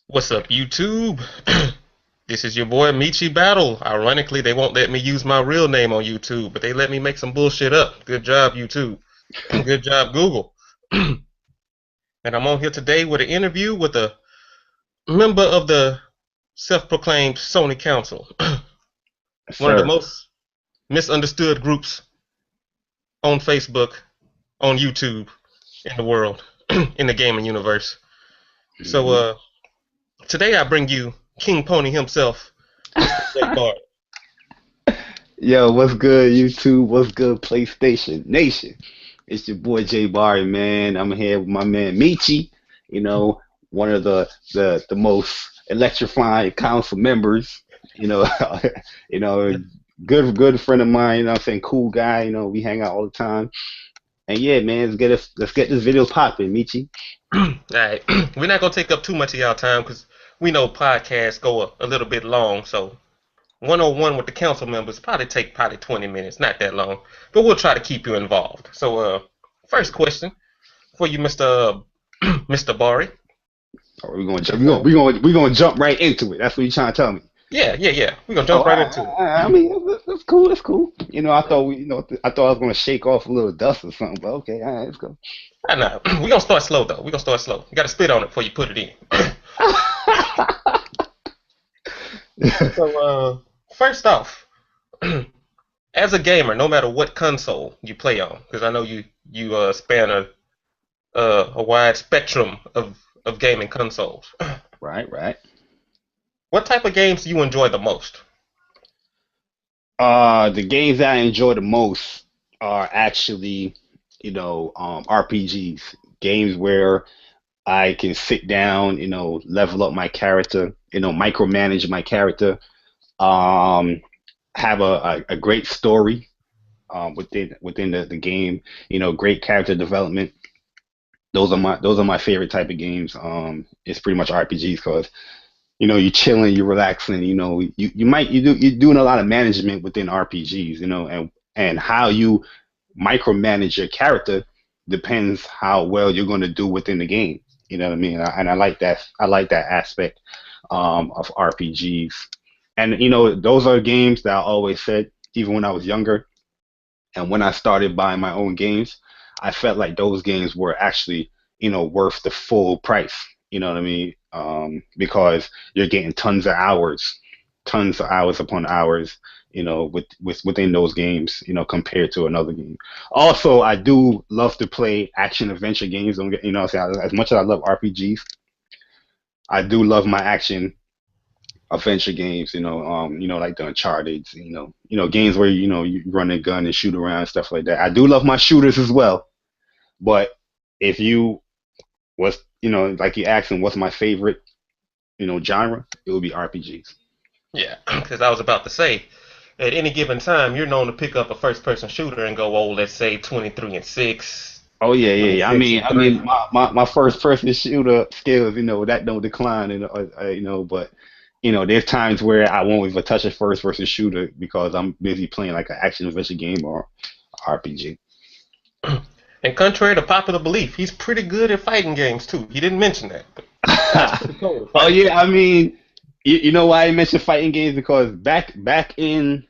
What's up, YouTube? This is your boy Michi Battle. Ironically, they won't let me use my real name on YouTube, but they let me make some bullshit up. Good job, YouTube. Good job, Google. And I'm on here today with an interview with a member of the self-proclaimed Sony Council, Yes, one of the sir. most misunderstood groups on Facebook, on YouTube, in the world, in the gaming universe. So, hmm today I bring you King Pony himself, Mr. J Bart. Yo, what's good, YouTube? What's good, PlayStation Nation? It's your boy Jay Bari, man. I'm here with my man Michi. You know, one of the most electrifying council members. You know, you know, good friend of mine. You know, what I'm saying cool guy. You know, we hang out all the time. And yeah, man, let's get this video popping, Michi. Alright, we're not gonna take up too much of y'all time because we know podcasts go a little bit long. So 101 with the council members probably 20 minutes, not that long, but we'll try to keep you involved. So, first question for you, Mr. Mr. Bari. We're gonna jump. Is, We're gonna jump right into it. That's what you're trying to tell me. yeah. We're gonna Oh, jump right into it. I mean, that's cool. That's cool. You know, I thought I was gonna shake off a little dust or something, but okay, all right, let's go. I know we're gonna start slow though. We're gonna start slow. You got to spit on it before you put it in. So, first off, as a gamer, no matter what console you play on, because I know you span a wide spectrum of gaming consoles. Right, right. What type of games do you enjoy the most? The games that I enjoy the most are actually, RPGs. Games where I can sit down, level up my character, micromanage my character, um, have a great story, within the game, great character development. Those are my favorite type of games. It's pretty much RPGs because you're chilling, you're relaxing. You're doing a lot of management within RPGs. And how you micromanage your character depends how well you're going to do within the game. You know what I mean? And I like that. I like that aspect of RPGs. And those are games that I always said, even when I was younger, and when I started buying my own games, I felt like those games were actually, worth the full price. You know what I mean? Because you're getting tons of hours upon hours, within those games, compared to another game. Also, I do love to play action adventure games. Don't get, as much as I love RPGs, I do love my action adventure games, like the Uncharted, games where you run a gun and shoot around and stuff like that. I do love my shooters as well, but if you was, like you asking, what's my favorite, genre? It would be RPGs. Yeah, because I was about to say, at any given time, you're known to pick up a first-person shooter and go, oh, let's say 23-6, Oh yeah, yeah, yeah. I 26 mean, and I three. mean, my first person shooter skills, that don't decline, but there's times where I won't even touch a first person shooter because I'm busy playing like an action adventure game or RPG. And contrary to popular belief, he's pretty good at fighting games too. He didn't mention that, but guy's pretty cool at Oh fighting yeah, games. I mean, you know why I mentioned fighting games because back in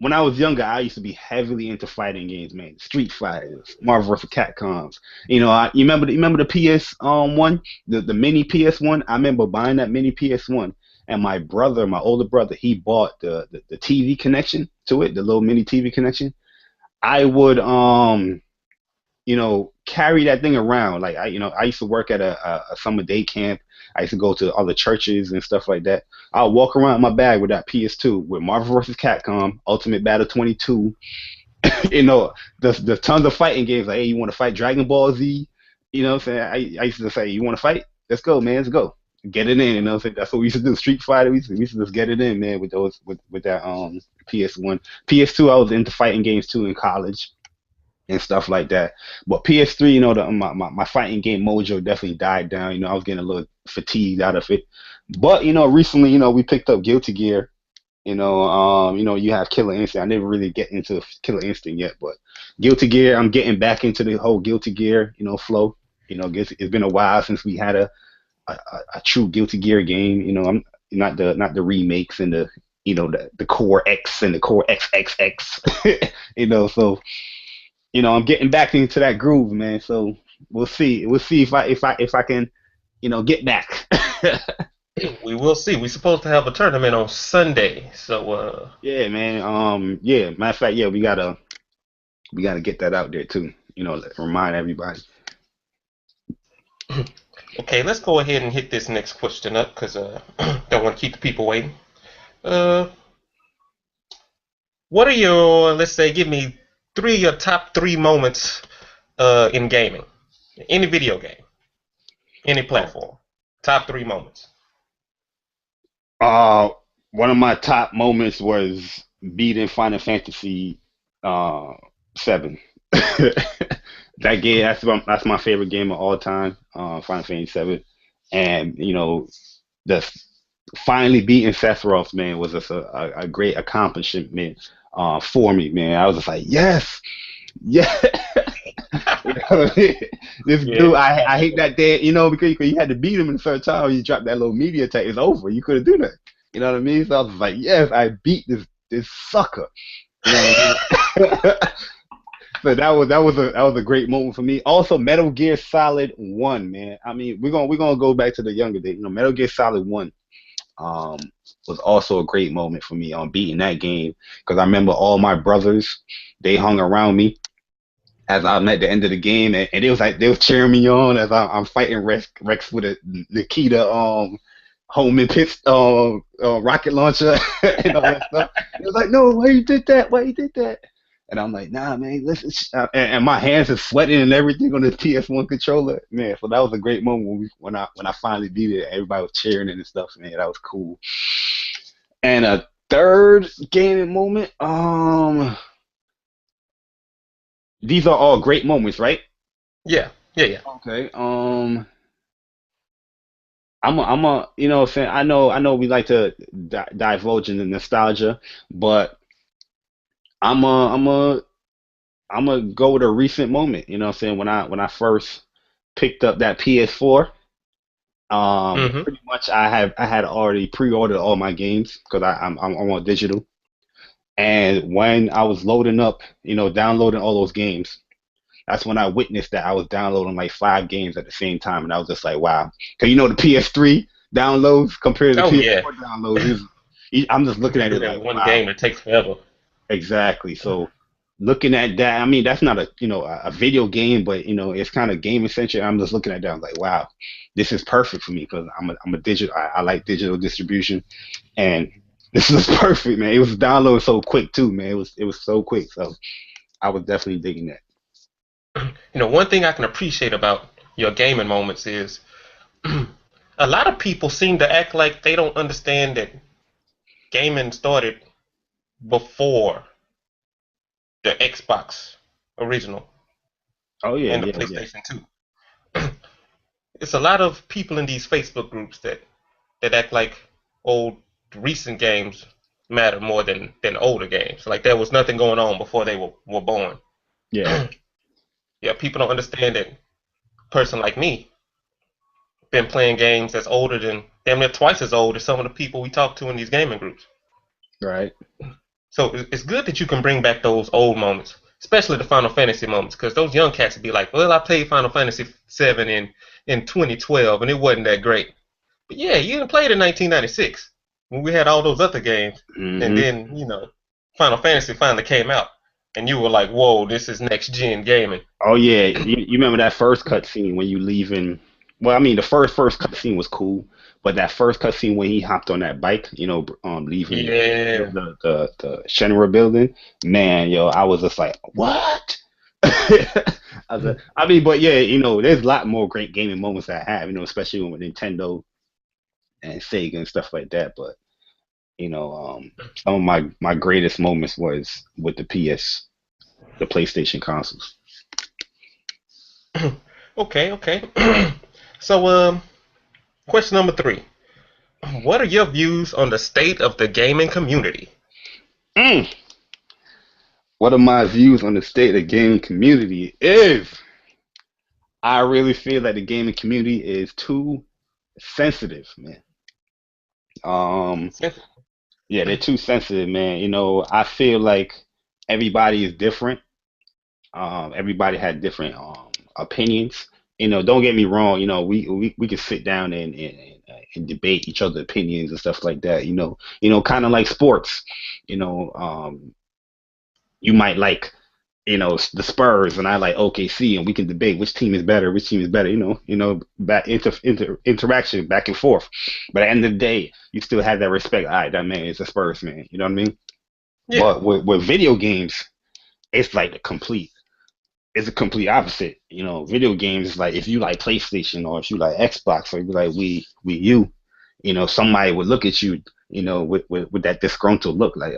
when I was younger, I used to be heavily into fighting games, man. Street Fighters, Marvel vs. Capcoms. You remember the PS one, the mini PS one. I remember buying that mini PS one, and my older brother, he bought the TV connection to it, the little mini TV connection. I would carry that thing around. Like I used to work at a summer day camp. I used to go to other churches and stuff like that. I'll walk around in my bag with that PS2 with Marvel vs. Capcom, Ultimate Battle 22. you know, the tons of fighting games. Like, hey, you want to fight Dragon Ball Z? You know what I'm saying? I used to say, you want to fight? Let's go, man. Let's go. Get it in. You know what I'm saying? That's what we used to do. Street Fighter. We used to just get it in, man, with that PS1. PS2, I was into fighting games too in college and stuff like that. But PS3, my fighting game mojo definitely died down. I was getting a little fatigued out of it. But recently, we picked up Guilty Gear. You have Killer Instinct. I never really get into Killer Instinct yet, but Guilty Gear, I'm getting back into the whole Guilty Gear, flow. It's been a while since we had a true Guilty Gear game. I'm not the remakes and the Core X and the Core XXX. So I'm getting back into that groove, man. So we'll see. We'll see if I can, get back. We will see. We're supposed to have a tournament on Sunday, so Yeah, man. Yeah. Matter of fact, yeah, we gotta get that out there too. Remind everybody. okay. Let's go ahead and hit this next question up because don't want to keep the people waiting. Uh, what are your, let's say, give me your top three moments in gaming, any video game, any platform, top three moments. Uh, One of my top moments was beating Final Fantasy uh 7. That game, that's my favorite game of all time, Final Fantasy 7. And the finally beating Sephiroth, man, was just a great accomplishment, man, for me, man. I was just like, yes, yeah. You know what I mean? This dude, Yeah. I hate that day, because you had to beat him in a certain time. You drop that little media attack, it's over. You couldn't do that. You know what I mean? So I was like, yes, I beat this sucker. You know what I mean? So that was a great moment for me. Also, Metal Gear Solid 1, man. I mean, we're gonna go back to the younger days. Metal Gear Solid 1 um was also a great moment for me on beating that game because I remember all my brothers, they hung around me as I'm at the end of the game, and it was like they was cheering me on as I'm fighting Rex with a Nikita home and pitch rocket launcher and all that stuff. It was like, no, why you did that? Why you did that? And I'm like, nah, man, listen. And my hands are sweating and everything on the PS1 controller, man. So that was a great moment when I finally beat it. Everybody was cheering and stuff, man. That was cool. And a third gaming moment, these are all great moments, right? Yeah, yeah, yeah. Okay. What I'm saying, I know we like to divulge in the nostalgia, but I'm a, I'm a, I'm gonna go with a recent moment. You know what I'm saying? When I first picked up that PS4, Hmm. pretty much I had already pre-ordered all my games because I'm on digital. And when I was loading up, downloading all those games, that's when I witnessed that I was downloading like 5 games at the same time, and I was just like, wow. Because the PS3 downloads compared to the Oh yeah. PS4 downloads I'm just looking You at do it that like, one wow, game that takes forever. exactly. So looking at that, I mean, that's not a video game, but it's kind of game essential. I'm just looking at that, I'm like, wow, this is perfect for me because I'm a digital. I like digital distribution, and this is perfect, man. It was downloaded so quick too, man. It was so quick, so I was definitely digging that. One thing I can appreciate about your gaming moments is a lot of people seem to act like they don't understand that gaming started before the Xbox original Oh yeah, and the yeah, yeah. PlayStation 2. It's a lot of people in these Facebook groups that act like old recent games matter more than older games. Like there was nothing going on before they were born. Yeah, Yeah, people don't understand that a person like me been playing games that's older than damn near twice as old as some of the people we talk to in these gaming groups. right. So it's good that you can bring back those old moments, especially the Final Fantasy moments, because those young cats would be like, "Well, I played Final Fantasy 7 in 2012, and it wasn't that great." But yeah, you didn't play it in 1996 when we had all those other games, and Hmm. then Final Fantasy finally came out, and you were like, "Whoa, this is next gen gaming." Oh yeah, you remember that first cutscene when you leaving? Well, I mean, the first cutscene was cool, but that first cutscene when he hopped on that bike, leaving Yeah. the Shenmue building, man, yo, I was just like, what? I mean, but yeah, there's a lot more great gaming moments I have, especially with Nintendo and Sega and stuff like that. But some of my greatest moments was with the PlayStation consoles. Okay, okay. So, question number three. What are your views on the state of the gaming community? Mm. What are my views on the state of the gaming community is I really feel that the gaming community is too sensitive, man. Um, yeah, they're too sensitive, man. I feel like everybody is different. Everybody had different opinions. Don't get me wrong. We can sit down and debate each other's opinions and stuff like that. Kind of like sports. You know, you might like the Spurs, and I like OKC, and we can debate which team is better, which team is better. Back interaction back and forth. But at the end of the day, you still have that respect. All right, that man is a Spurs man. You know what I mean? Yeah. But with video games, it's like the complete. It's a complete opposite. Video games is like if you like PlayStation or if you like Xbox or you like Wii U, somebody would look at you, with that disgruntled look, like,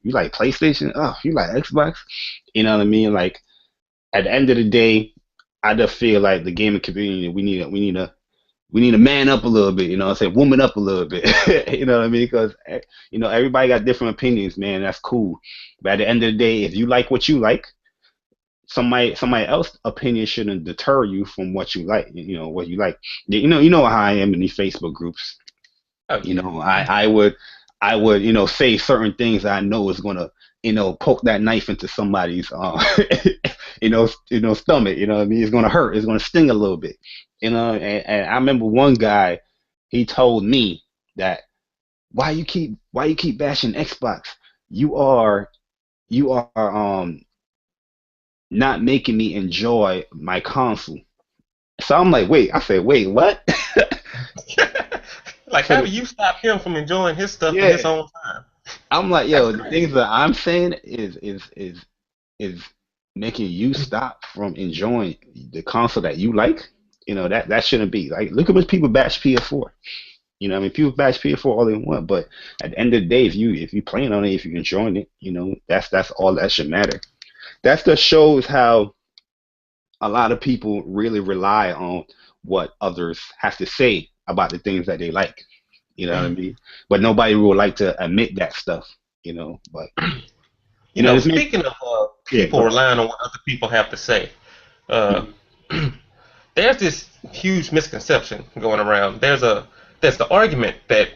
you like PlayStation? Oh, you like Xbox? You know what I mean? Like at the end of the day, I just feel like the gaming community we need to man up a little bit. I say woman up a little bit. You know what I mean? Because everybody got different opinions, man. That's cool. But at the end of the day, if you like what you like, somebody else's opinion shouldn't deter you from what you like. What you like. You know how I am in these Facebook groups. Oh yeah. I would say certain things that I know is gonna poke that knife into somebody's stomach. You know what I mean? It's gonna hurt. It's gonna sting a little bit. And I remember one guy, he told me that why you keep bashing Xbox? You are not making me enjoy my console. So I'm like, wait. I said, wait, what? Like, how So do you stop him from enjoying his stuff in his yeah, own time? I'm like, That's yo, the things crazy. that I'm saying is making you stop from enjoying the console that you like. That shouldn't be. Like, look at what people bash PS4. I mean, people bash PS4 all they want, but at the end of the day, if you playing on it, if you're enjoying it, that's all that should matter. That just shows how a lot of people really rely on what others have to say about the things that they like. You know what I mean? But nobody will like to admit that stuff. But this makes Speaking of yeah. Go people ahead. relying on what other people have to say, uh, Mhm. there's this huge misconception going around. There's the argument that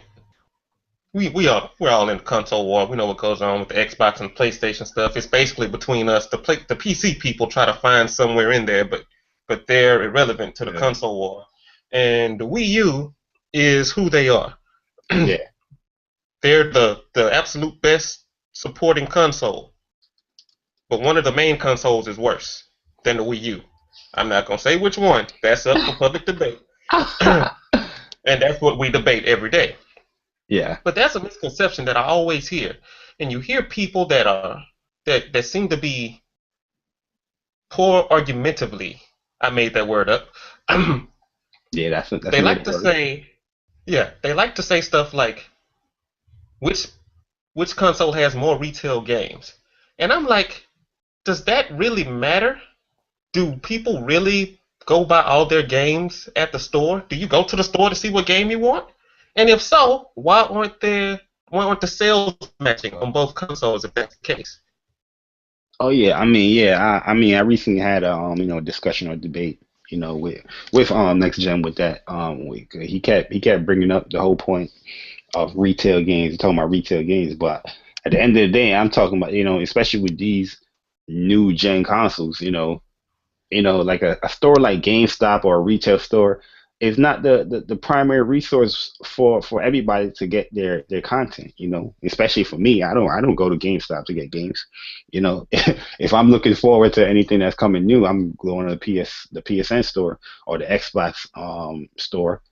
we're all in the console war. We know what goes on with the Xbox and PlayStation stuff. It's basically between us. The PC people try to find somewhere in there, but they're irrelevant to the Yeah. console war. And the Wii U is who they are. Yeah. They're the absolute best supporting console. But one of the main consoles is worse than the Wii U. I'm not gonna say which one. That's up for public debate, and that's what we debate every day. Yeah. But that's a misconception that I always hear, and you hear people that seem to be poor argumentatively. I made that word up. Yeah. That's They another like to word. say, yeah, they like to say stuff like which which console has more retail games, and I'm like, does that really matter? Do people really go buy all their games at the store? Do you go to the store to see what game you want? And if so, why aren't the sales matching on both consoles if that's the case? Oh yeah. I mean, yeah. I recently had a discussion or debate with next gen with that he kept bringing up the whole point of retail games, talking about retail games, but at the end of the day, I'm talking about especially with these new gen consoles, like a store like GameStop or a retail store is not the primary resource for everybody to get their content. Especially for me, I don't go to GameStop to get games. If I'm looking forward to anything that's coming new, I'm going to the PSN store or the Xbox store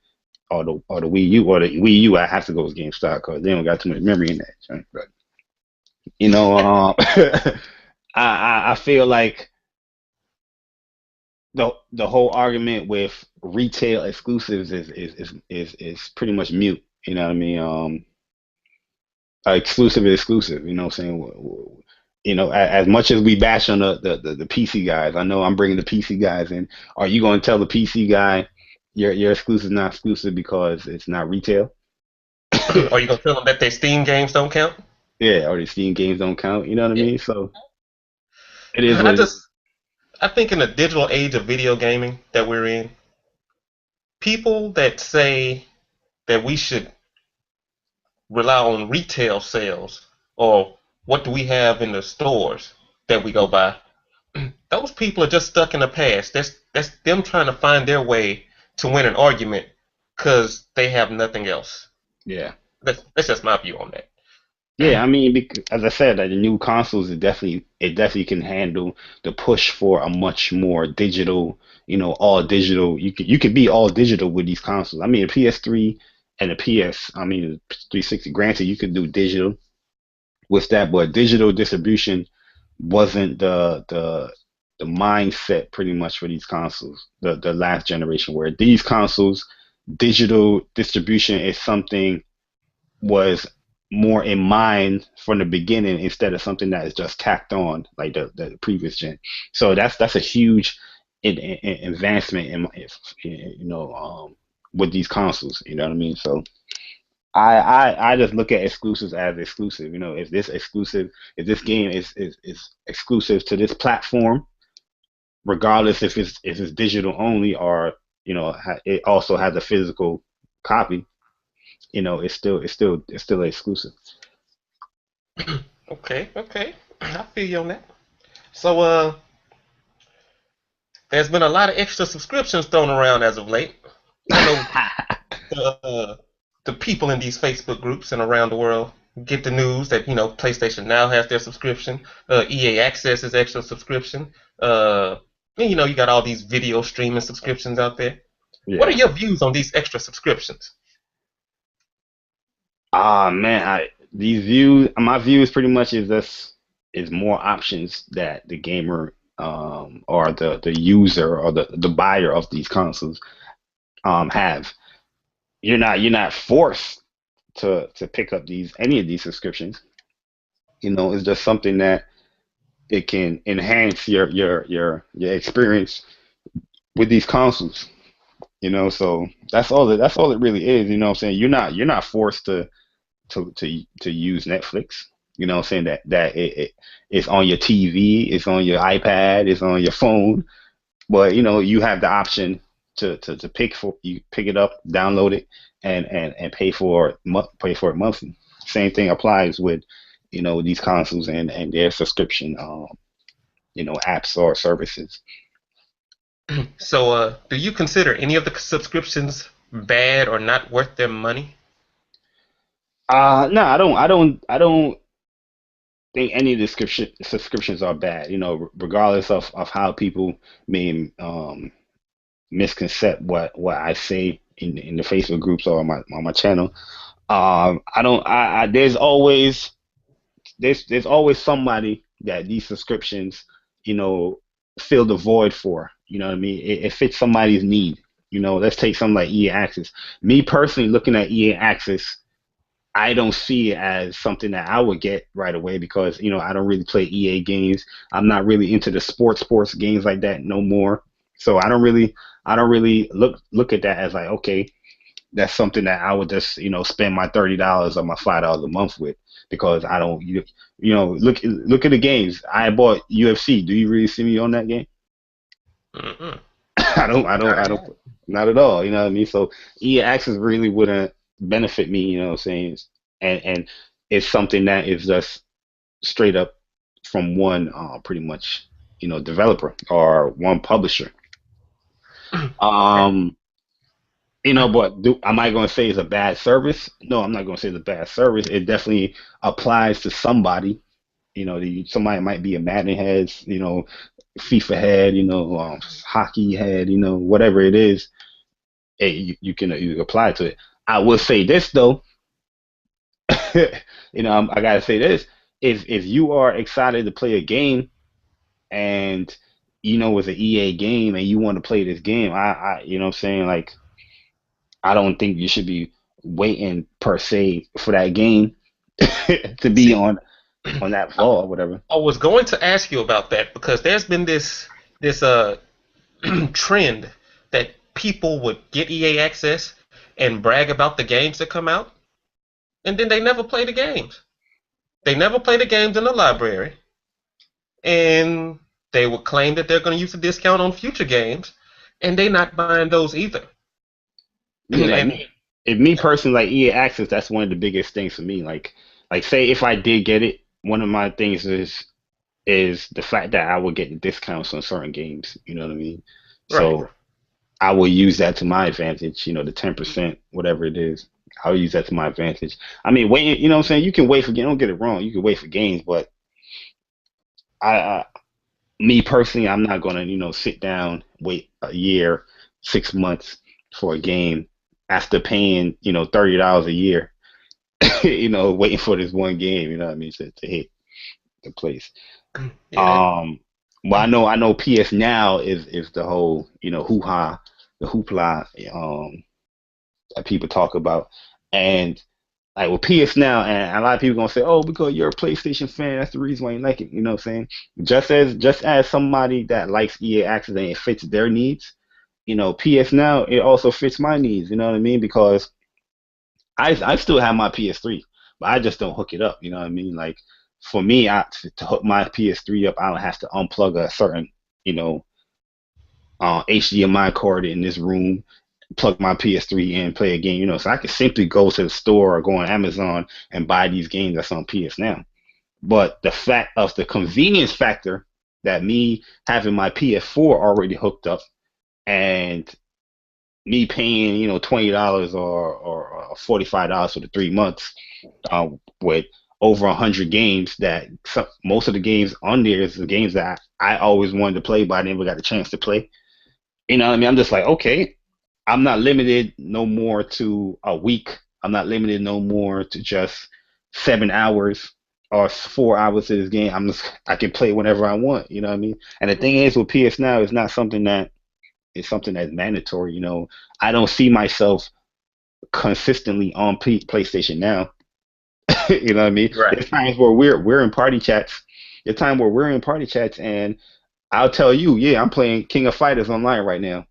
or the Wii U or the Wii U. I have to go with GameStop because they don't got too much memory in that. Right? But I feel like the whole argument with retail exclusives is pretty much mute. You know what I mean? Exclusive is exclusive. You know what I'm saying? As much as we bash on the PC guys, I know I'm bringing the PC guys in. Are you going to tell the PC guy your exclusive is not exclusive because it's not retail? Are you gonna tell them that their Steam games don't count? Yeah, or the Steam games don't count. You know what I Yeah. mean? So it is I what it is. just I think in the digital age of video gaming that we're in, people that say that we should rely on retail sales or what do we have in the stores that we go by, those people are just stuck in the past. That's them trying to find their way to win an argument because they have nothing else. Yeah. That's just my view on that. Yeah, I mean, as I said, the new consoles it definitely can handle the push for a much more digital, all digital. You could be all digital with these consoles. I mean, the PS3 and the I mean, the 360. Granted, you could do digital with that, but digital distribution wasn't the mindset pretty much for these consoles. The last generation, where these consoles, digital distribution is something was more in mind from the beginning instead of something that is just tacked on like the previous gen. So that's a huge advancement with these consoles. You know what I mean? So I just look at exclusives as exclusive. If this exclusive, if this game is exclusive to this platform, regardless if it's digital only or it also has a physical copy, it's still exclusive. Okay, okay, I feel you on that. So there's been a lot of extra subscriptions thrown around as of late. I know the people in these Facebook groups and around the world get the news that PlayStation Now has their subscription. EA Access is extra subscription. And, you got all these video streaming subscriptions out there. What are Yeah. your views on these extra subscriptions? Ah man, my views pretty much is more options that the gamer or the user or the buyer of these consoles have. You're not forced to pick up these any of these subscriptions. It's just something that it can enhance your experience with these consoles. So that's all it really is. You know what I'm saying? You're not forced to use Netflix. You know what I'm saying? That it's on your TV, it's on your iPad, it's on your phone, but you have the option to pick it up, download it, and pay for it monthly. Same thing applies with these consoles and their subscription apps or services. So, do you consider any of the subscriptions bad or not worth their money? No, I don't think any of the subscriptions are bad. Regardless of how people may misconcept what I say in the Facebook groups or on my channel. I don't. There's always somebody that these subscriptions, you know, fill the void for. You know what I mean? It fits somebody's need. Let's take something like EA Access. Me personally, looking at EA Access, I don't see it as something that I would get right away because I don't really play EA games. I'm not really into the sports games like that no more. So I don't really look at that as like, okay, that's something that I would just spend my $30 or my $5 a month with, because I don't look at the games I bought. UFC. Do you really see me on that game? Mm-mm. I don't, not at all. You know what I mean? So EA Access really wouldn't benefit me. You know what I'm saying? And it's something that is just straight up from one pretty much developer or one publisher. Okay. Um, but am I going to say it's a bad service? No, I'm not going to say it's a bad service. It definitely applies to somebody. Somebody might be a Madden head, FIFA head, hockey head, whatever it is. You can apply to it. I will say this though, I gotta say this: if you are excited to play a game and it's an EA game and you want to play this game, what I'm saying, like, I don't think you should be waiting per se for that game to be See, on that I, fall or whatever. I was going to ask you about that because there's been this trend that people would get EA access and brag about the games that come out, and then they never play the games. They never play the games in the library, and they would claim that they're going to use a discount on future games, and they not buying those either. Yeah, like And me, if me personally, like EA Access, that's one of the biggest things for me. Like say if I did get it, one of my things is the fact that I would get the discounts on certain games. You know what I mean? right, So I will use that to my advantage. You know, the 10%, whatever it is, I'll use that to my advantage. I mean, wait, you know what I'm saying? You can wait for games. Don't get it wrong. You can wait for games, but I me personally, I'm not gonna, sit down, wait a year, 6 months for a game after paying, $30 a year, waiting for this one game, you know what I mean, to hit the place. yeah, Um, well, I know PS Now is the whole, hoo ha, the hoopla, that people talk about, and like with PS Now, and a lot of people gonna say, "Oh, because you're a PlayStation fan, that's the reason why you like it." You know what I'm saying? Just as somebody that likes EA Access and it fits their needs, PS Now it also fits my needs. You know what I mean? Because I still have my PS3, but I just don't hook it up. You know what I mean? Like for me, to hook my PS3 up, I don't have to unplug a certain, you know, HDMI cord in this room, plug my PS3 in, play a game, so I could simply go to the store or go on Amazon and buy these games that's on PS Now. But the fact of the convenience factor that me having my PS4 already hooked up and me paying, $20 or $45 for the 3 months, with over 100 games that most of the games on there is the games that I always wanted to play, but I never got the chance to play. You know what I mean? I'm just like, okay, I'm not limited no more to a week. I'm not limited no more to just 7 hours or 4 hours to this game. I can play whenever I want. You know what I mean? And the thing is, with PS Now, it's not something that is something that's mandatory. I don't see myself consistently on PlayStation Now. You know what I mean? right. There's times where we're in party chats. There's time where we're in party chats, and I'll tell you, yeah, I'm playing King of Fighters online right now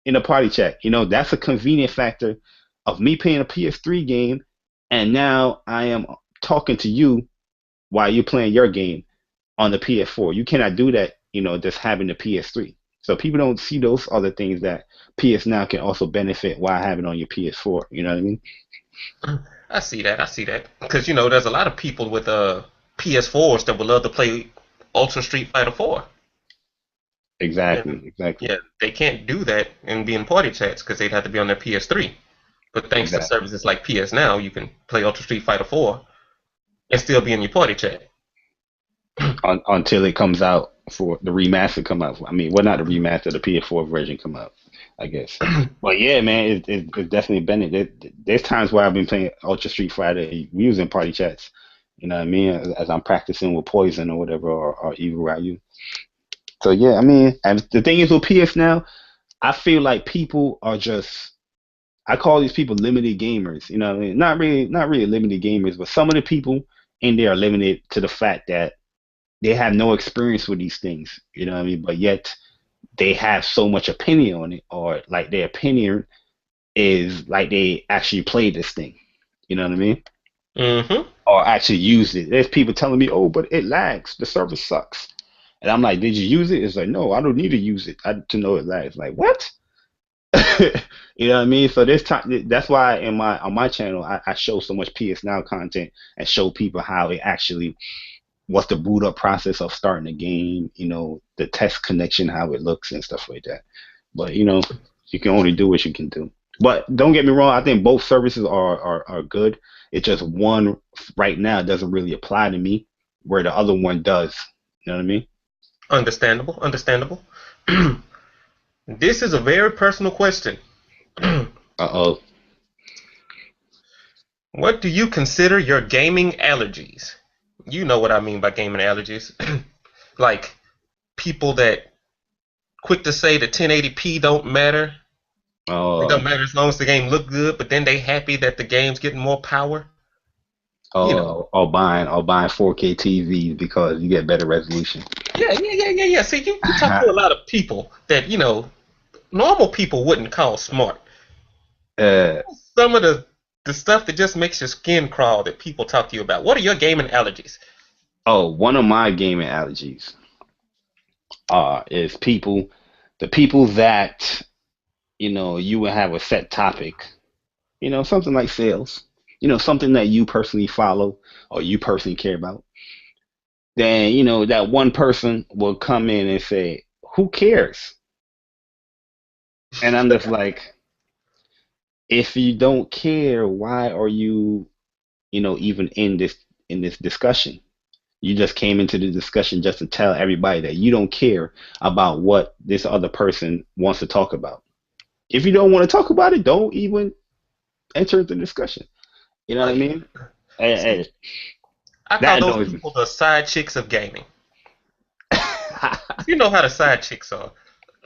in a party chat. That's a convenient factor of me paying a PS3 game, and now I am talking to you while you're playing your game on the PS4. You cannot do that, just having the PS3. So people don't see those other things that PS Now can also benefit while having on your PS4. You know what I mean? I see that. I see that. Because there's a lot of people with PS4s that would love to play Ultra Street Fighter 4. Exactly, And exactly, yeah, they can't do that and be in party chats because they'd have to be on their PS3. But thanks to exactly. services like PS Now, you can play Ultra Street Fighter 4 and still be in your party chat. Until it comes out for the remaster come out. I mean, well, not the remaster, the PS4 version come out, I guess. But yeah, man, it's definitely been it. There's times where I've been playing Ultra Street Fighter, using party chats. You know what I mean? As I'm practicing with Poison or whatever, or Evil Ryu. So yeah, I mean, and the thing is with PS Now, I feel like people are just. I call these people limited gamers. You know what I mean? Not really limited gamers, but some of the people in there are limited to the fact that they have no experience with these things. You know what I mean? But yet they have so much opinion on it, or like their opinion is like they actually played this thing. You know what I mean? Mm-hmm. Or actually used it. There's people telling me, "Oh, but it lags. The service sucks." And I'm like, "Did you use it?" It's like, "No, I don't need to use it to know it lags." Like, what? You know what I mean? So this time, that's why on my channel, I show so much PS Now content and show people how it actually what's the boot up process of starting a game, the test connection, how it looks and stuff like that. But you can only do what you can do. But don't get me wrong, I think both services are good. It's just one right now doesn't really apply to me, where the other one does. You know what I mean? Understandable. Understandable. This is a very personal question. Uh-oh. What do you consider your gaming allergies? You know what I mean by gaming allergies. Like people that quick to say the 1080p don't matter. It Oh, don't matter as long as the game look good, but then they happy that the game's getting more power. You know. or buying 4K TVs because you get better resolution. Yeah. See, you talk to a lot of people that, normal people wouldn't call smart. uh, Some of the stuff that just makes your skin crawl that people talk to you about. What are your gaming allergies? one of my gaming allergies. is the people that you would have a set topic, something like sales, something that you personally follow or you personally care about. Then that one person will come in and say, "Who cares?" And I'm just like, if you don't care, why are you even in this discussion? You just came into the discussion just to tell everybody that you don't care about what this other person wants to talk about. If you don't want to talk about it, don't even enter the discussion. You know what I Like, mean? And, see, and I call that those annoys me. people the side chicks of gaming. You know how the side chicks are.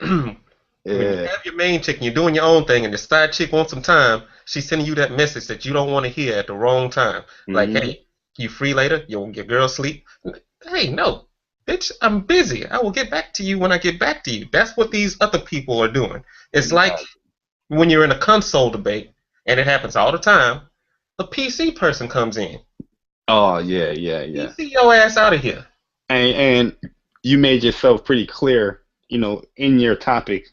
When you Yeah, have your main chick and you're doing your own thing and the side chick wants some time, she's sending you that message that you don't want to hear at the wrong time. Like, hmm, hey, you free later? Your girl sleep? Hey, no. Bitch, I'm busy. I will get back to you when I get back to you. That's what these other people are doing. It's like exactly. when you're in a console debate, and it happens all the time, a PC person comes in. Oh yeah, yeah, yeah. PC your ass out of here. And you made yourself pretty clear, in your topic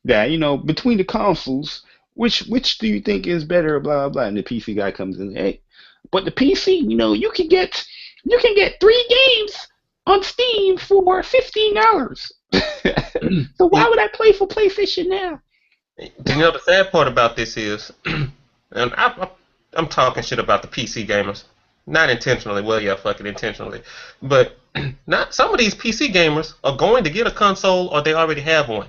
that between the consoles, which do you think is better? Blah blah blah. And the PC guy comes in, hey, but the PC, you can get 3 games on Steam for $15. So why would I play for PlayStation now? You know the sad part about this is, and I'm talking shit about the PC gamers, not intentionally. Well, yeah, fucking intentionally, but not some of these PC gamers are going to get a console or they already have one,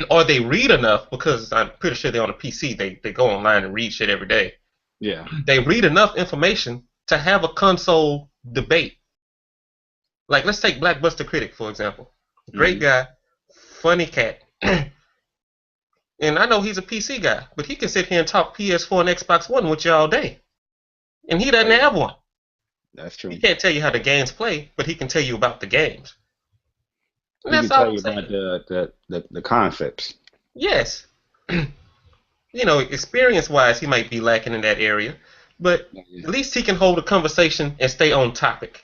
or they read enough because I'm pretty sure they're on a PC. They go online and read shit every day. Yeah. They read enough information to have a console debate. Like let's take Blackbuster Critic for example. Great Hmm. guy, funny cat. And I know he's a PC guy, but he can sit here and talk PS4 and Xbox One with you all day. And he Oh doesn't yeah, have one. that's He true. can't tell you how the games play, but he can tell you about the games. And He that's can tell all I'm you about saying. the concepts. Yes. Experience wise, he might be lacking in that area, but Yeah. at least he can hold a conversation and stay on topic.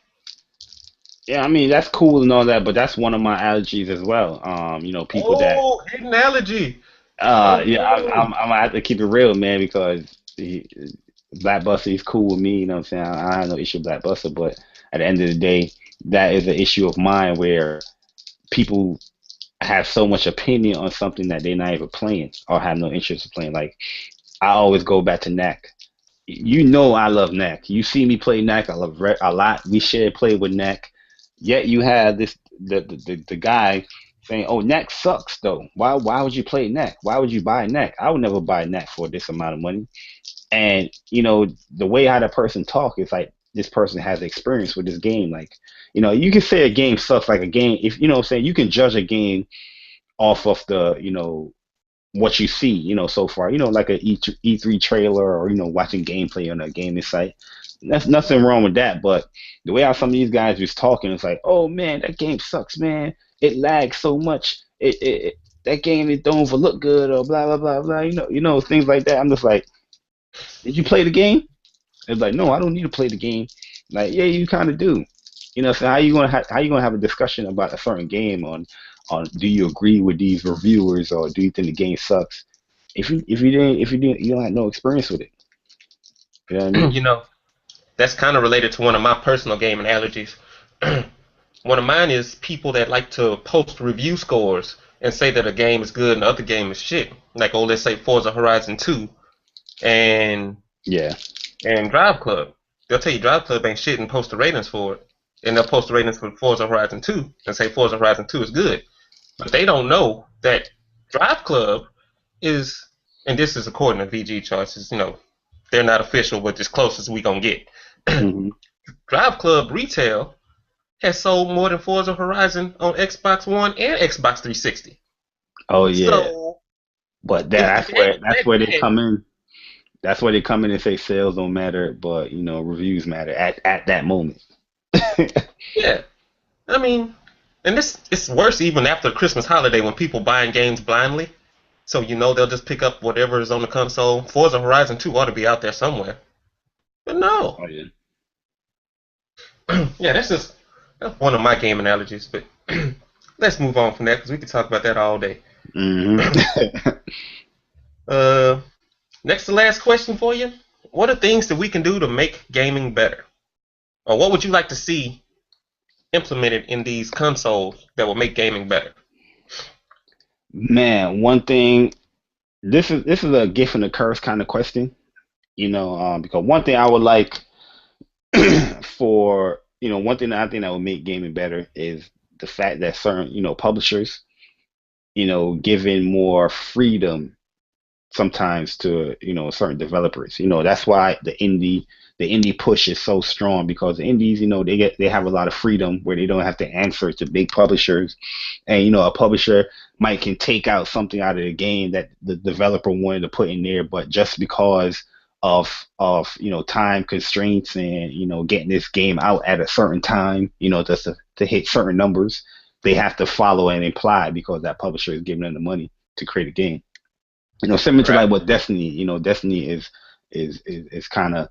Yeah, I mean that's cool and all that, but that's one of my allergies as well. People that Oh, hidden allergy. yeah, Oh, I'm gonna have to keep it real, man, because Black Buster is cool with me. You know what I'm saying? I have no issue with Black Buster, but at the end of the day, that is an issue of mine where people have so much opinion on something that they're not even playing or have no interest in playing. Like I always go back to Knack. I love Knack. You see me play Knack. I love a lot. We share play with Knack. Yet you have the guy saying, "Oh, Knack sucks though. Why would you play Knack? Why would you buy Knack? I would never buy Knack for this amount of money." And the way how that person talk is like this person has experience with this game. Like you can say a game sucks. Like a game, if you know what I'm saying, you can judge a game off of the what you see, so far, like a E3 trailer or, watching gameplay on a gaming site. That's nothing wrong with that. But the way how some of these guys was talking, it's like, oh man, that game sucks, man. It lags so much. That game it don't even look good or blah blah blah blah. Things like that. I'm just like, did you play the game? It's like, no, I don't need to play the game. Like, yeah, you kind of do. So how you gonna have a discussion about a certain game on do you agree with these reviewers or do you think the game sucks? If you didn't you don't have no experience with it. You know what I mean? you know, that's kind of related to one of my personal gaming allergies. One of mine is people that like to post review scores and say that a game is good and the other game is shit. Like, oh, let's say Forza Horizon 2 and Yeah. Drive Club. They'll tell you Drive Club ain't shit and post the ratings for it. And they'll post the ratings for Forza Horizon 2 and say Forza Horizon 2 is good. But they don't know that Drive Club is, and this is according to VG charts, they're not official, but as close as we gonna get. Hmm. Drive Club retail has sold more than Forza Horizon on Xbox One and Xbox 360. Oh yeah. So But if the that's game where is that's that where they bad, come in. That's where they come in and say sales don't matter, but reviews matter at that moment. yeah. I mean, and this it's worse even after the Christmas holiday when people buying games blindly. So they'll just pick up whatever is on the console. Forza Horizon 2 ought to be out there somewhere. But no. Oh yeah. Yeah, that's one of my gaming allergies. But let's move on from that because we could talk about that all day. Hmm. Uh, next to last question for you. What are things that we can do to make gaming better? Or what would you like to see implemented in these consoles that will make gaming better? Man, one thing. This is a gift and a curse kind of question, because one thing I would like for one thing that I think that would make gaming better is the fact that certain publishers giving more freedom sometimes to certain developers. That's why the indie push is so strong, because the indies, they have a lot of freedom where they don't have to answer to big publishers. And a publisher might can take out something out of the game that the developer wanted to put in there, but just because of time constraints and getting this game out at a certain time, just to hit certain numbers, they have to follow and imply because that publisher is giving them the money to create a game. Similar to Right. like what Destiny, Destiny is kind of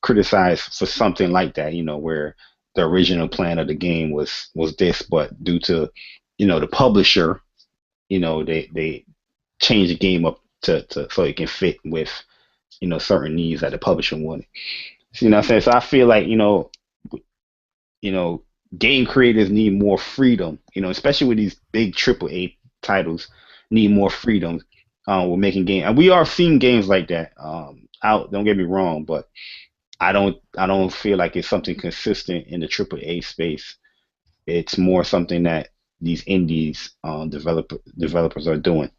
criticized for something like that, where the original plan of the game was this, but due to the publisher, they changed the game up to so it can fit with certain needs that the publisher wanted. So, what I'm saying? So I feel like you know game creators need more freedom, especially with these big AAA titles, need more freedom with making games. And we are seeing games like that out. Don't get me wrong, but I don't feel like it's something consistent in the AAA space. It's more something that these indies developers are doing.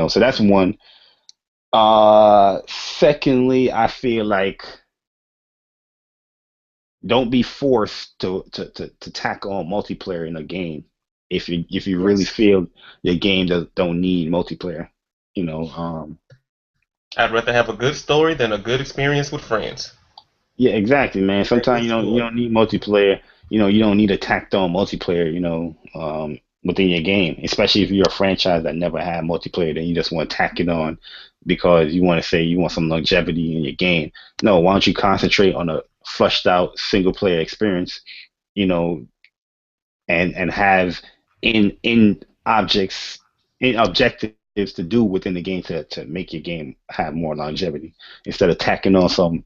So that's one. Secondly, I feel like don't be forced to tack on multiplayer in a game if you really Yes. feel your game don't need multiplayer. You know, I'd rather have a good story than a good experience with friends. yeah, exactly, man. Make Sometimes good you story. don't need multiplayer. You don't need a tacked on multiplayer. Within your game, especially if you're a franchise that never had multiplayer, then you just want to tack it on because you want to say you want some longevity in your game. No, why don't you concentrate on a flushed out single player experience? You know, and have in objects in objectives to do within the game to make your game have more longevity instead of tacking on some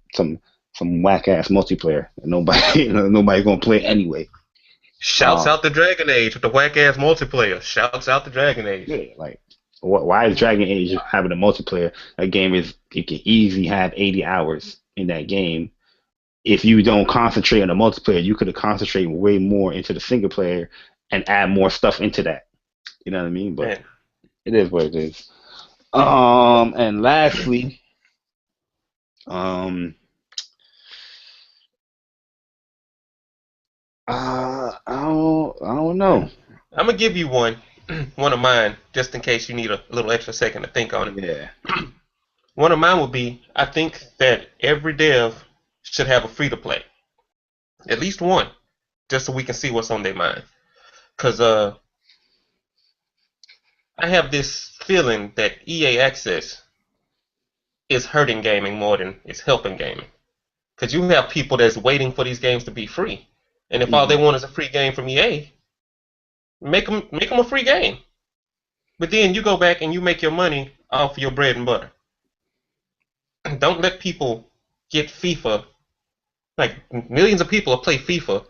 whack ass multiplayer that nobody nobody's gonna play anyway. Shouts Um, out the Dragon Age with the whack ass multiplayer. Shouts out the Dragon Age. yeah, like why is Dragon Age having a multiplayer? A game is you can easily have 80 hours in that game. If you don't concentrate on the multiplayer, you could have concentrated way more into the single player and add more stuff into that. You know what I mean? But Man, it is what it is. And lastly, um, I don't know. I'm gonna give you one, one of mine, just in case you need a little extra second to think on it. Yeah. One of mine would be, I think that every dev should have a free to play, at least one, just so we can see what's on their mind. Cause I have this feeling that EA Access is hurting gaming more than it's helping gaming. Cause you have people that's waiting for these games to be free, and if all they Hmm. want is a free game from EA, make them a free game. But then you go back and you make your money off your bread and butter. Don't let people get FIFA. Like millions of people will play FIFA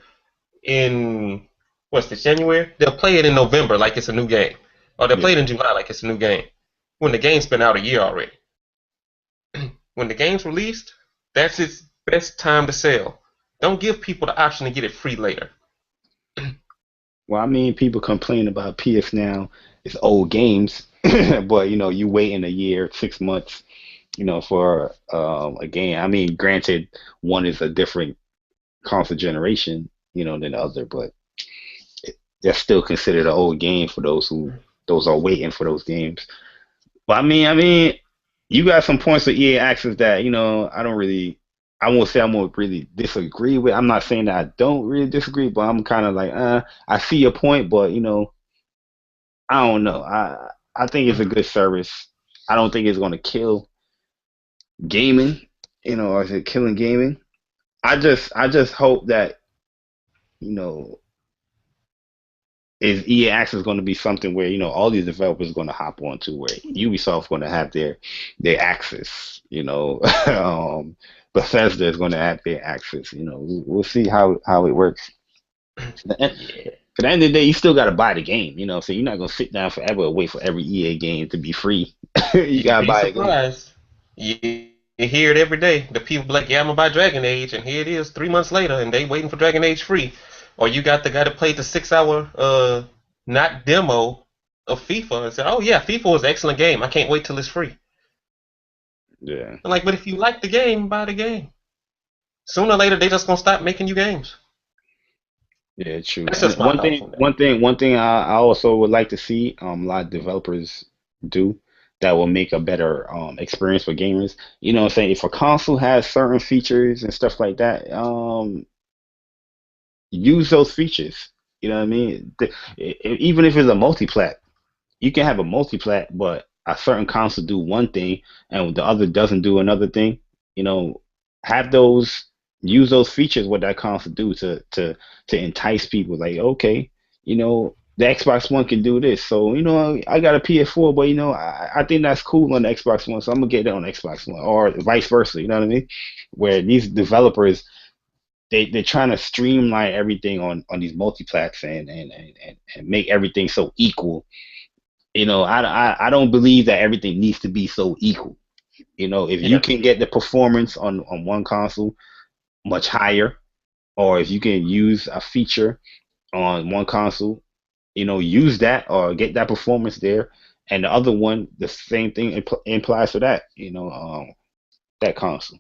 in what's this January? They'll play it in November like it's a new game, or they'll play Yeah. it in July like it's a new game. When the game's been out a year already. When the game's released, that's its best time to sell. Don't give people the option to get it free later. Well, I mean, people complain about PS now. It's old games, but you wait in a year, 6 months, for a game. I mean, granted, one is a different console generation, than the other, but that's still considered an old game for those are waiting for those games. But I mean, you got some points of EA Access that I won't say I'm gonna really disagree with. I'm not saying that I don't really disagree, but I'm kind of like, I see your point, but I don't know. I think it's a good service. I don't think it's gonna kill gaming, or is it killing gaming? I just hope that you know is EA Access going to be something where all these developers are going to hop onto, where Ubisoft's going to have their access, Bethesda is going to have their access. We'll see how it works. At Yeah. the end of the day, you still got to buy the game, so you're not going to sit down forever and wait for every EA game to be free. You got You'd to be buy a game. surprised. You hear it every day. The people be like, yeah, I'm gonna buy Dragon Age, and here it is 3 months later, and they waiting for Dragon Age free. Or you got the guy that played the 6 hour not demo of FIFA and said, oh yeah, FIFA was an excellent game. I can't wait till it's free. Yeah, I'm like, but if you like the game, buy the game. Sooner or later, they just gonna stop making you games. yeah, true. That's And just my thoughts on that. one thing I also would like to see a lot of developers do that will make a better experience for gamers. What I'm saying? If a console has certain features and stuff like that, use those features. You know what I mean? Even if it's a multi-plat, you can have a multi-plat, but a certain console do one thing and the other doesn't do another thing. You know, have those use those features what that console do to entice people. Like, okay, the Xbox One can do this, so I got a PS4, but I think that's cool on the Xbox One, so I'm gonna get it on Xbox One, or vice versa. You know what I mean? Where these developers they're trying to streamline everything on these multiplats and make everything so equal. I don't believe that everything needs to be so equal. If you Yeah, can get the performance on one console much higher, or if you can use a feature on one console, use that or get that performance there, and the other one, the same thing implies for that, that console.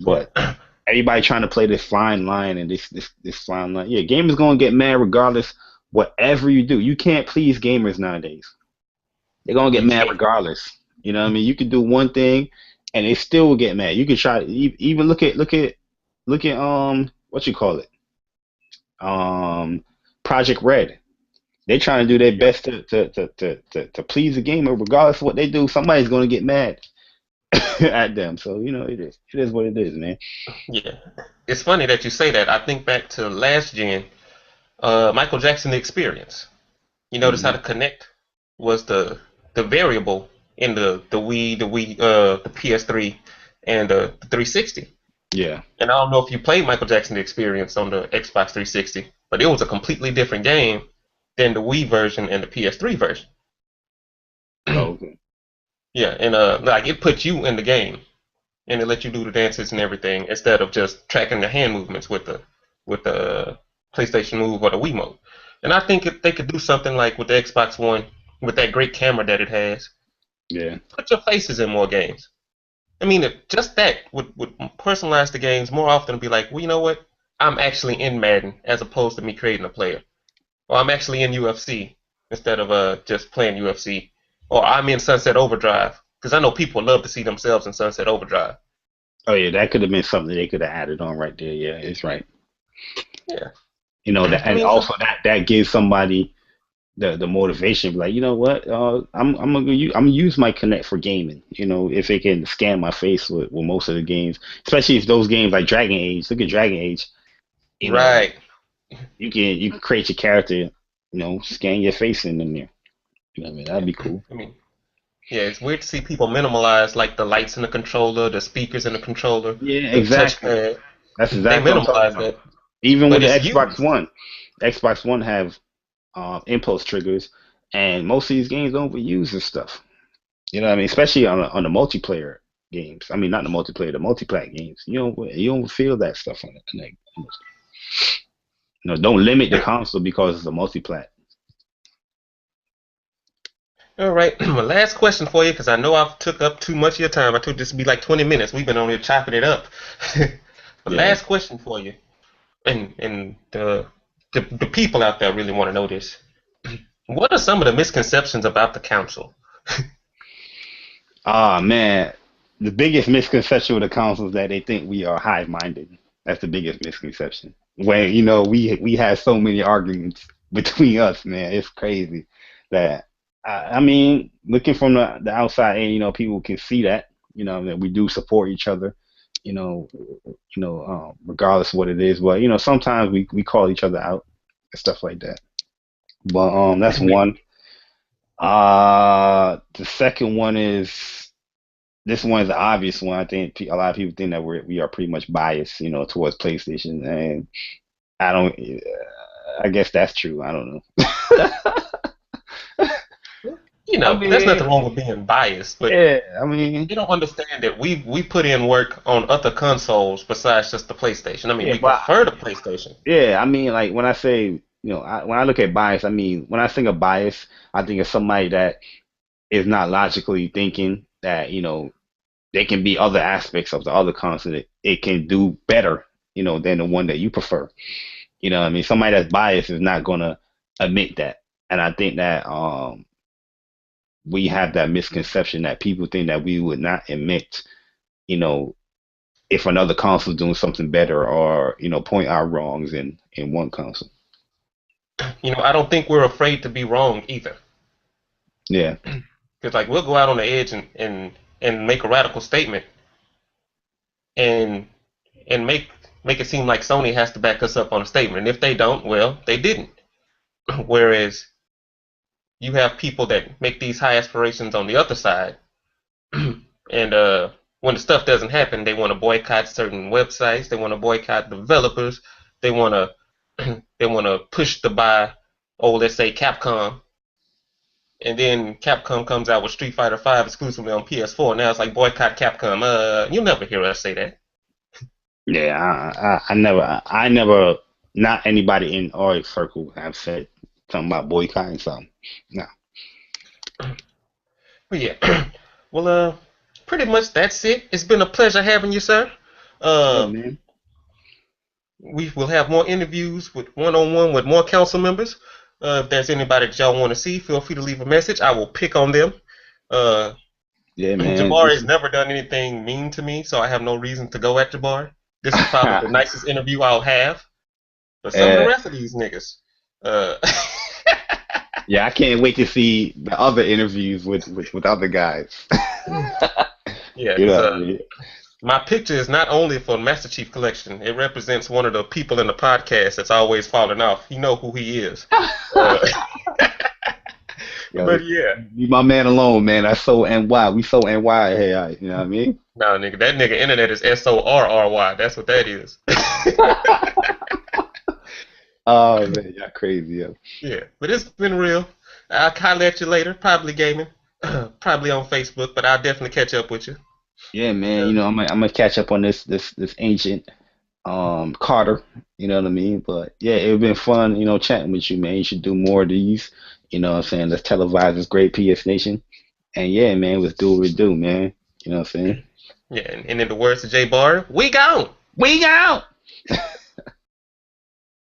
But yeah, everybody trying to play this fine line and this fine line. Yeah, gamers gonna get mad regardless. Whatever you do, you can't please gamers nowadays. They're gonna get you mad can't. regardless. You know what I mean? You could do one thing and they still will get mad. You could try even look at what you call it Project Red. They're trying to do their Yeah, best to please the gamer regardless of what they do. Somebody's gonna get mad at them. So it is what it is, man. yeah. It's funny that you say that. I think back to last gen, Michael Jackson the Experience. You notice how Hmm. the Connect was the variable in the PS3 and the 360. Yeah. And I don't know if you played Michael Jackson the Experience on the Xbox 360, but it was a completely different game than the Wii version and the PS3 version. Oh, okay. Yeah, and like it put you in the game and it let you do the dances and everything instead of just tracking the hand movements with the PlayStation Move or the Wii Mode. And I think if they could do something like with the Xbox One, with that great camera that it has, Yeah. put your faces in more games. I mean, just that would personalize the games more often and be like, well, you know what? I'm actually in Madden as opposed to me creating a player. Or I'm actually in UFC instead of just playing UFC. Or I'm in Sunset Overdrive. Because I know people love to see themselves in Sunset Overdrive. Oh yeah, that could have been something they could have added on right there. Yeah, it's right. Yeah. That, I and mean, also that gives somebody the motivation, like, what, I'm gonna use my Connect for gaming. If it can scan my face with most of the games, especially if those games like Dragon Age. Look at Dragon Age. You know, right. you can create your character. Scan your face in there. What I mean? That'd Yeah. be cool. I mean, yeah, it's weird to see people minimalize like the lights in the controller, the speakers in the controller, Yeah, the exactly. touchpad. That's They exactly what I'm talking minimalize about. that, Even with but the it's Xbox used. One, Xbox One have impulse triggers, and most of these games don't even use this stuff. You know what I mean? Especially on the multiplayer games. I mean, not the multiplayer, the multiplat games. You don't feel that stuff on those. Don't limit the console because it's a multiplat. All right, my last question for you, because I know I've took up too much of your time. I told this to be like 20 minutes. We've been on here chopping it up. The Yeah. last question for you, and the people out there really want to know this. What are some of the misconceptions about the council? Ah man, the biggest misconception with the console is that they think we are hive minded. That's the biggest misconception. When we have so many arguments between us, man, it's crazy. That I mean, looking from the outside, and people can see that that we do support each other. Regardless of what it is, but sometimes we call each other out and stuff like that. But that's one. The second one is this one is the obvious one. I think a lot of people think that we are pretty much biased, towards PlayStation, and I don't. I guess that's true. I don't know. I There's mean, nothing wrong with being biased, but yeah. I mean, you don't understand that we put in work on other consoles besides just the PlayStation. I mean, yeah, we but prefer the PlayStation. yeah. I mean, like when I say, when I look at bias, I mean when I think of bias, I think of somebody that is not logically thinking that there can be other aspects of the other console that it can do better, than the one that you prefer. What I mean? Somebody that's biased is not gonna admit that. And I think that we have that misconception that people think that we would not admit, you know, if another console is doing something better or, point out wrongs in one console. I don't think we're afraid to be wrong either. Yeah. Because like we'll go out on the edge and make a radical statement and and make it seem like Sony has to back us up on a statement. And if they don't, well, they didn't. Whereas you have people that make these high aspirations on the other side, and when the stuff doesn't happen, they want to boycott certain websites. They want to boycott developers. They want to they want to push to buy, oh, let's say Capcom, and then Capcom comes out with Street Fighter V exclusively on PS4. Now it's like boycott Capcom. You'll never hear us say that. Yeah, I never, not anybody in our circle have said something about boycotting something. No. But yeah, well, pretty much that's it. It's been a pleasure having you, sir. Yeah, Uh, man. we will have more interviews with one-on-one with more council members. If there's anybody that y'all want to see, feel free to leave a message. I will pick on them. Uh, Yeah, man. Jabari This has is never done anything mean to me, so I have no reason to go at Jabari. This is probably the nicest interview I'll have. But some of the uh, rest of these niggas, uh, yeah, I can't wait to see the other interviews with other guys. yeah, You because know what I mean? my picture is not only for Master Chief Collection. It represents one of the people in the podcast that's always falling off. You know who he is. Uh, Yo, but yeah, leave my man alone, man. I so NY. We so NY here. You know what I mean? nah, nigga, that nigga internet is SORRY. That's what that is. Oh man, y'all crazy, yo. Yeah, but it's been real. I'll holler at you later. Probably gaming, probably on Facebook, but I'll definitely catch up with you. Yeah, man. Yeah, I'm gonna catch up on this ancient Carter. You know what I mean? But yeah, it's been fun, chatting with you, man. You should do more of these. You know what I'm saying? Let's televise this great PS Nation. And yeah, man, let's do what we do, man. You know what I'm saying? yeah, and in the words of Jay Barr, we gone. We out.